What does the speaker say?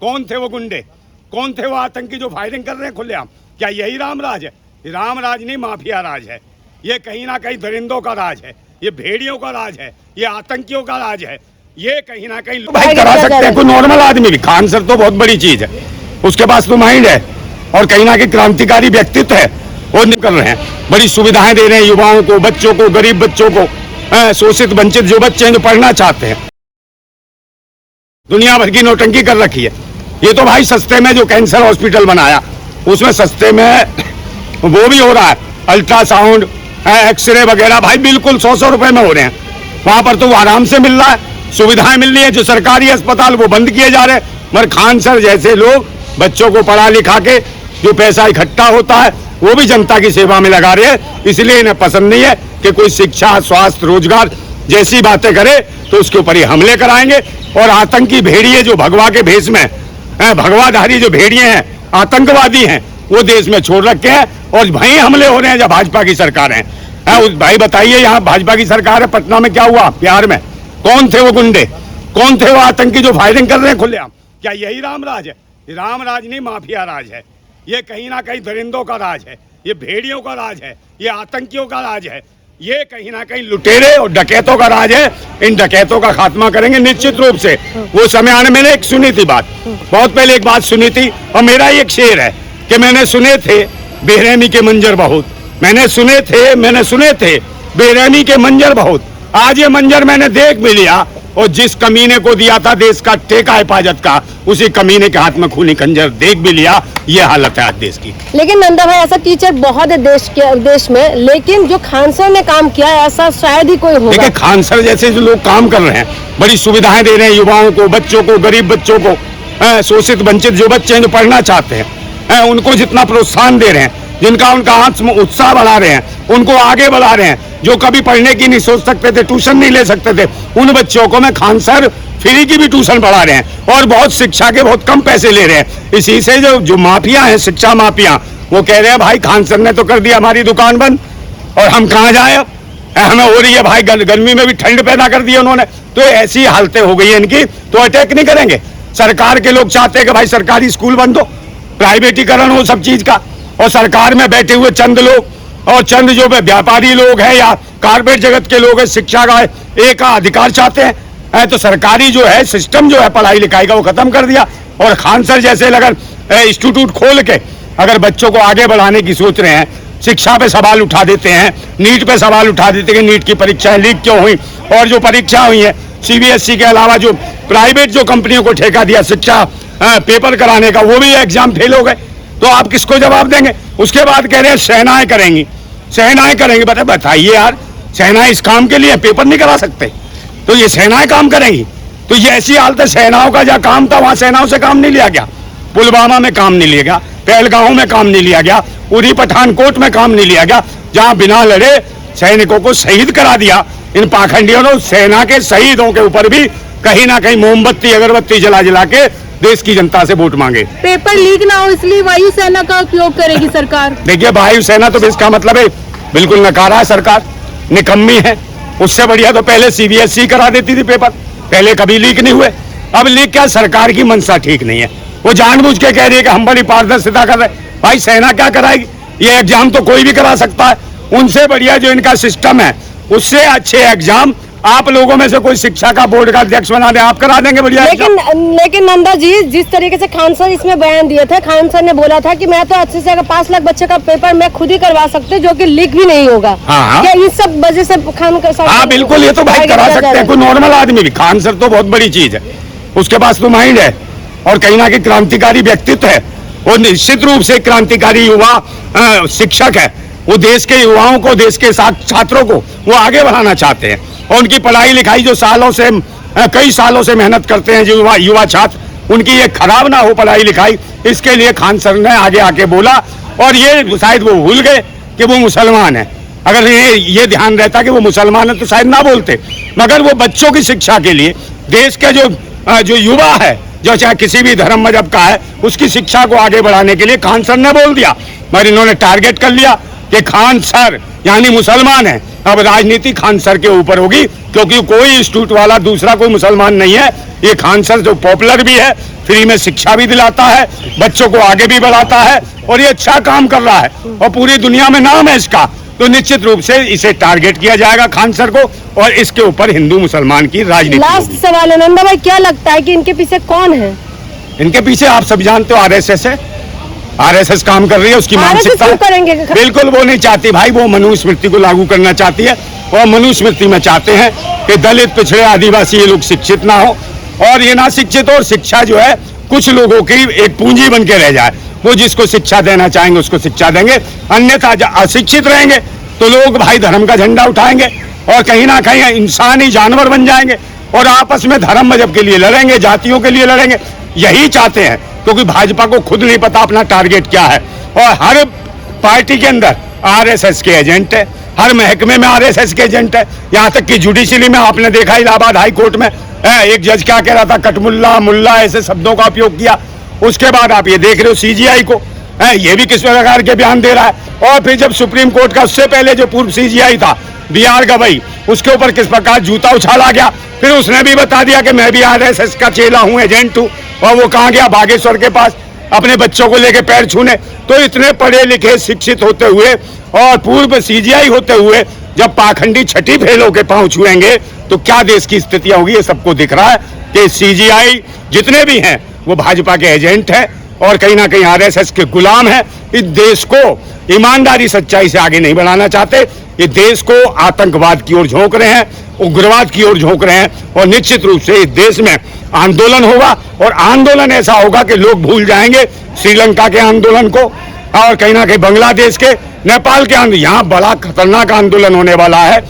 कौन थे वो गुंडे, कौन थे वो आतंकी जो फायरिंग कर रहे हैं खुलेआम? क्या यही राम राज है? राम राज नहीं, माफिया राज है। ये कहीं ना कहीं दरिंदों का राज है, ये भेड़ियों का राज है, ये आतंकियों का राज है। ये कहीं ना कहीं भाई करा सकते हैं कोई नॉर्मल आदमी भी। खान सर तो बहुत बड़ी चीज है, उसके पास तो माइंड है और कहीं ना कहीं क्रांतिकारी व्यक्तित्व है। वो नहीं कर रहे हैं, बड़ी सुविधाएं दे रहे हैं युवाओं को, बच्चों को, गरीब बच्चों को, शोषित वंचित जो बच्चे हैं जो पढ़ना चाहते हैं। दुनिया भर की नोटंकी कर रखी है। ये तो भाई सस्ते में जो कैंसर हॉस्पिटल बनाया उसमें सस्ते में वो भी हो रहा है, अल्ट्रासाउंड, एक्सरे वगैरह भाई बिल्कुल 100-100 रुपए में हो रहे हैं। वहां पर तो आराम से मिल रहा है, सुविधाएं मिल रही है। जो सरकारी अस्पताल वो बंद किए जा रहे हैं। मगर खान सर जैसे लोग बच्चों को पढ़ा लिखा के जो पैसा इकट्ठा होता है वो भी जनता की सेवा में लगा रहे हैं। इसलिए इन्हें पसंद नहीं है कि कोई शिक्षा, स्वास्थ्य, रोजगार जैसी बातें करे तो उसके ऊपर ही हमले कराएंगे। और आतंकी भेड़िए जो भगवा के भेष में भगवाधारी जो भेड़िए हैं, आतंकवादी हैं, वो देश में छोड़ रखे हैं और वहीं हमले हो रहे हैं जब भाजपा की सरकार है। भाई बताइए, यहाँ भाजपा की सरकार है, पटना में क्या हुआ, बिहार में? कौन थे वो गुंडे, कौन थे वो आतंकी जो फायरिंग कर रहे हैं खुलेआम? क्या यही राम राज है? राम राज नहीं, माफिया राज है। ये कहीं ना कहीं दरिंदों का राज है, ये भेड़ियों का राज है, ये आतंकियों का राज है। ये कहीं ना कहीं लुटेरे और डकैतों का राज है। इन डकैतों का खात्मा करेंगे निश्चित रूप से। वो समय आने, मैंने एक सुनी थी बात, बहुत पहले एक बात सुनी थी और मेरा ही एक शेर है कि मैंने सुने थे बेरहमी के मंजर बहुत, मैंने सुने थे बेरहमी के मंजर बहुत। आज ये मंजर मैंने देख भी लिया और जिस कमीने को दिया था देश का ठेका हिफाजत का, उसी कमीने के हाथ में खूनी खंजर देख भी लिया। ये हालत है आज देश की। लेकिन नंदा भाई, ऐसा टीचर बहुत है देश में, लेकिन जो खान सर ने काम किया है ऐसा शायद ही कोई होगा। देखिए, खान सर जैसे जो लोग काम कर रहे हैं, बड़ी सुविधाएं दे रहे हैं युवाओं को, बच्चों को, गरीब बच्चों को, शोषित वंचित जो बच्चे हैं जो पढ़ना चाहते हैं, उनको जितना प्रोत्साहन दे रहे हैं, जिनका उनका आत्म उत्साह बढ़ा रहे हैं, उनको आगे बढ़ा रहे हैं। जो कभी पढ़ने की नहीं सोच सकते थे, ट्यूशन नहीं ले सकते थे, उन बच्चों को मैं खान सर फ्री की भी ट्यूशन पढ़ा रहे हैं और बहुत शिक्षा के बहुत कम पैसे ले रहे हैं। इसी से जो माफिया हैं, शिक्षा माफिया, वो कह रहे हैं भाई खान सर ने तो कर दिया हमारी दुकान बंद और हम कहाँ जाए, अब हमें हो रही है भाई, गर्मी में भी ठंड पैदा कर दी उन्होंने। तो ऐसी हालतें हो गई है इनकी, तो अटैक नहीं करेंगे। सरकार के लोग चाहते हैं कि भाई सरकारी स्कूल बंद हो, प्राइवेटीकरण हो सब चीज का, और सरकार में बैठे हुए चंद लोग और चंद जो व्यापारी लोग हैं या कारपोरेट जगत के लोग हैं, शिक्षा का एक अधिकार चाहते हैं। तो सरकारी जो है सिस्टम जो है पढ़ाई लिखाई का वो खत्म कर दिया। और खान सर जैसे अगर इंस्टीट्यूट खोल के अगर बच्चों को आगे बढ़ाने की सोच रहे हैं, शिक्षा पे सवाल उठा देते हैं, नीट पे सवाल उठा देते हैं कि नीट की परीक्षाएं लीक क्यों हुई, और जो परीक्षा हुई है CBSE के अलावा जो प्राइवेट जो कंपनियों को ठेका दिया शिक्षा पेपर कराने का, वो भी एग्जाम फेल हो गए। तो आप किसको जवाब देंगे? उसके बाद कह रहे हैं सेनाएं करेंगी, सेनाएं करेंगी। बताइए यार, सेनाएं इस काम के लिए पेपर नहीं करा सकते, तो ये सेनाएं काम करेंगी? तो ये ऐसी हालत है, सेनाओं का जहाँ काम था वहां सेनाओं से काम नहीं लिया गया, पुलवामा में काम नहीं लिया गया, पहलगांव में काम नहीं लिया गया, उरी पठानकोट में काम नहीं लिया गया, जहां बिना लड़े सैनिकों को शहीद करा दिया। इन पाखंडियों ने सेना के शहीदों के ऊपर भी कहीं ना कहीं मोमबत्ती अगरबत्ती जला के देश की जनता से वोट मांगे। पेपर लीक ना हो इसलिए वायुसेना का उपयोग करेगी सरकार। देखिए, वायुसेना तो इसका मतलब है बिल्कुल नकारा है सरकार, निकम्मी है। उससे बढ़िया तो पहले CBSE करा देती थी पेपर, पहले कभी लीक नहीं हुए। अब लीक क्या, सरकार की मंशा ठीक नहीं है, वो जानबूझ के कह रही है कि हम बड़ी पारदर्शिता कर रहे हैं। भाई सेना क्या कराएगी? ये एग्जाम तो कोई भी करा सकता है। उनसे बढ़िया जो इनका सिस्टम है, उससे अच्छे एग्जाम आप लोगों में से कोई शिक्षा का बोर्ड का अध्यक्ष बना दे, आप करा देंगे बढ़िया। लेकिन नंदा जी, जिस तरीके से खान सर इसमें बयान दिए थे, खान सर ने बोला था कि मैं तो अच्छे से 5 लाख बच्चे का पेपर मैं खुद ही करवा सकते, जो कि लीक भी नहीं होगा। हाँ, क्या इस सब वजह से खान सर? हाँ बिल्कुल, ये तो भाई करा सकते हैं कोई नॉर्मल आदमी भी। खान सर तो बहुत बड़ी चीज है, उसके पास तो माइंड है और कहीं ना कहीं क्रांतिकारी व्यक्तित्व है। वो निश्चित रूप से क्रांतिकारी युवा शिक्षक है। वो देश के युवाओं को, देश के छात्रों को वो आगे बढ़ाना चाहते हैं और उनकी पढ़ाई लिखाई जो कई सालों से मेहनत करते हैं जो युवा छात्र, उनकी ये खराब ना हो पढ़ाई लिखाई, इसके लिए खान सर ने आगे आके बोला। और ये शायद वो भूल गए कि वो मुसलमान है। अगर ये ध्यान रहता कि वो मुसलमान है तो शायद ना बोलते, मगर वो बच्चों की शिक्षा के लिए, देश के जो युवा है, जो चाहे किसी भी धर्म मजहब का है, उसकी शिक्षा को आगे बढ़ाने के लिए खान सर ने बोल दिया। मगर इन्होंने टारगेट कर लिया कि खान सर यानी मुसलमान है, अब राजनीति खान सर के ऊपर होगी, क्योंकि कोई इंस्टीट्यूट वाला दूसरा कोई मुसलमान नहीं है। ये खान सर जो पॉपुलर भी है, फ्री में शिक्षा भी दिलाता है, बच्चों को आगे भी बढ़ाता है और ये अच्छा काम कर रहा है और पूरी दुनिया में नाम है इसका। तो निश्चित रूप से इसे टारगेट किया जाएगा खान सर को और इसके ऊपर हिंदू मुसलमान की राजनीति लास्ट होगी। सवाल है नंदा भाई, क्या लगता है कि इनके पीछे कौन है? इनके पीछे आप सब जानते हो आरएसएस है। आरएसएस काम कर रही है, उसकी मानसिकता क्यों करेंगे? बिल्कुल वो नहीं चाहती भाई, वो मनुस्मृति को लागू करना चाहती है और मनुस्मृति में चाहते हैं कि दलित, पिछड़े, आदिवासी ये लोग शिक्षित ना हो और ये ना शिक्षित हो और शिक्षा जो है कुछ लोगों की एक पूंजी बन के रह जाए। वो जिसको शिक्षा देना चाहेंगे उसको शिक्षा देंगे, अन्यथा अशिक्षित रहेंगे तो लोग भाई धर्म का झंडा उठाएंगे और कहीं ना कहीं इंसान ही जानवर बन जाएंगे और आपस में धर्म मजहब के लिए लड़ेंगे, जातियों के लिए लड़ेंगे। यही चाहते हैं, क्योंकि भाजपा को खुद नहीं पता अपना टारगेट क्या है और हर पार्टी के अंदर आरएसएस के एजेंट है, हर महकमे में आरएसएस के एजेंट है। यहाँ तक कि जुडिशरी में आपने देखा इलाहाबाद हाई कोर्ट में एक जज क्या कह रहा था, कटमुल्ला, मुल्ला ऐसे शब्दों का उपयोग किया। उसके बाद आप ये देख रहे हो सीजीआई को, ये भी किस प्रकार के बयान दे रहा है। और फिर जब सुप्रीम कोर्ट का उससे पहले जो पूर्व सीजीआई था बीआर गवई, उसके ऊपर किस प्रकार जूता उछाला गया, फिर उसने भी बता दिया कि मैं भी आरएसएस का चेला हूँ, एजेंट हूँ। और वो कहाँ गया, बागेश्वर के पास अपने बच्चों को लेके पैर छूने। तो इतने पढ़े लिखे शिक्षित होते हुए और पूर्व सीजीआई होते हुए जब पाखंडी छठी फेल होके पांव छुएंगे तो क्या देश की स्थितियां होगी, ये सबको दिख रहा है कि सीजीआई जितने भी हैं वो भाजपा के एजेंट हैं और कहीं ना कहीं आरएसएस के गुलाम हैं। इस देश को ईमानदारी सच्चाई से आगे नहीं बढ़ाना चाहते, ये देश को आतंकवाद की ओर झोंक रहे हैं, उग्रवाद की ओर झोंक रहे हैं और निश्चित रूप से इस देश में आंदोलन होगा और आंदोलन ऐसा होगा कि लोग भूल जाएंगे श्रीलंका के आंदोलन को और कहीं ना कहीं बांग्लादेश के, नेपाल के आंदोलन। यहाँ बड़ा खतरनाक आंदोलन होने वाला है।